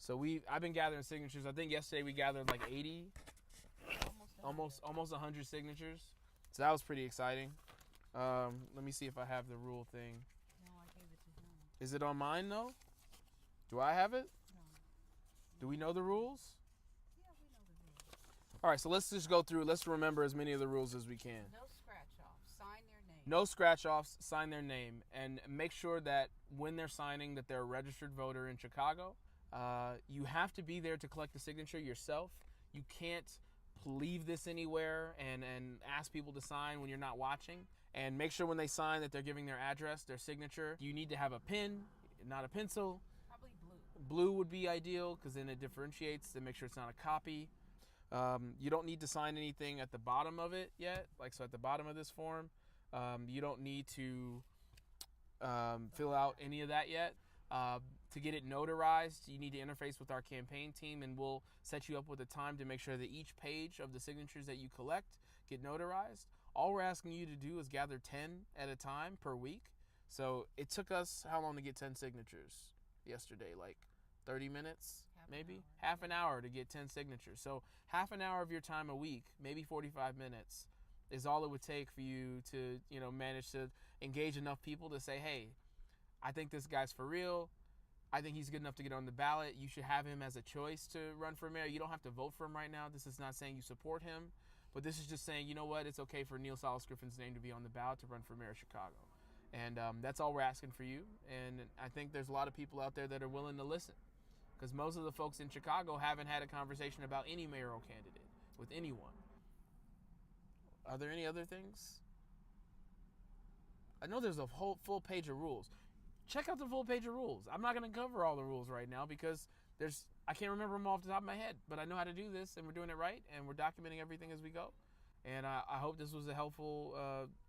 So I've been gathering signatures. I think yesterday we gathered like 80, almost 100 signatures. So that was pretty exciting. Let me see if I have the rule thing. No, I gave it to him. Is it on mine though? Do I have it? No. Do we know the rules? Yeah, we know the rules. All right, so let's just go through. Let's remember as many of the rules as we can. No scratch-offs. Sign their name. No scratch-offs. Sign their name, and make sure that when they're signing, that they're a registered voter in Chicago. You have to be there to collect the signature yourself. You can't leave this anywhere and ask people to sign when you're not watching. And make sure when they sign that they're giving their address, their signature. You need to have a pen, not a pencil. Probably blue. Blue would be ideal because then it differentiates and make sure it's not a copy. You don't need to sign anything at the bottom of it yet. Like, so at the bottom of this form, you don't need to fill out any of that yet. To get it notarized, you need to interface with our campaign team, and we'll set you up with a time to make sure that each page of the signatures that you collect get notarized. All we're asking you to do is gather 10 at a time per week. So it took us how long to get 10 signatures yesterday? Like 30 minutes, maybe? Half an hour to get 10 signatures. So half an hour of your time a week, maybe 45 minutes, is all it would take for you to, manage to engage enough people to say, hey, I think this guy's for real. I think he's good enough to get on the ballot. You should have him as a choice to run for mayor. You don't have to vote for him right now. This is not saying you support him, but this is just saying, you know what, it's okay for Neil Salas Griffin's name to be on the ballot to run for mayor of Chicago. And that's all we're asking for you. And I think there's a lot of people out there that are willing to listen, because most of the folks in Chicago haven't had a conversation about any mayoral candidate with anyone. Are there any other things? I know there's a whole full page of rules. Check out the full page of rules. I'm not going to cover all the rules right now because I can't remember them all off the top of my head, but I know how to do this, and we're doing it right, and we're documenting everything as we go. And I hope this was a helpful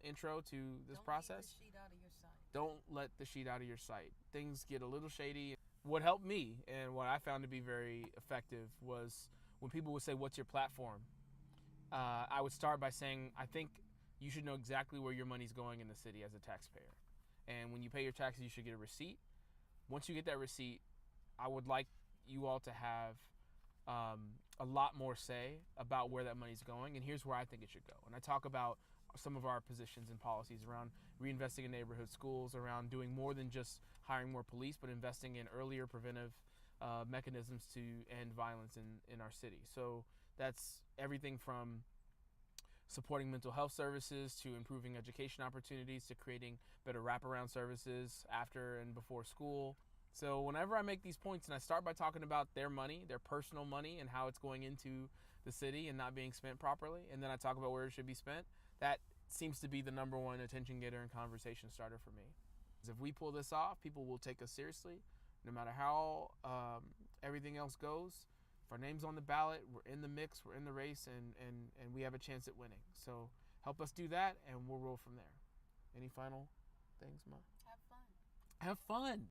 intro to this process. Don't leave the sheet out of your sight. Don't let the sheet out of your sight. Things get a little shady. What helped me and what I found to be very effective was when people would say, what's your platform? I would start by saying, I think you should know exactly where your money's going in the city as a taxpayer. And when you pay your taxes, you should get a receipt. Once you get that receipt, I would like you all to have a lot more say about where that money's going. And here's where I think it should go. And I talk about some of our positions and policies around reinvesting in neighborhood schools, around doing more than just hiring more police, but investing in earlier preventive mechanisms to end violence in our city. So that's everything from supporting mental health services to improving education opportunities to creating better wraparound services after and before school. So whenever I make these points and I start by talking about their money, their personal money, and how it's going into the city and not being spent properly, and then I talk about where it should be spent, that seems to be the number one attention getter and conversation starter for me. Because if we pull this off, people will take us seriously, no matter how everything else goes. If our name's on the ballot, we're in the mix, we're in the race, and we have a chance at winning. So help us do that, and we'll roll from there. Any final things, Ma? Have fun. Have fun.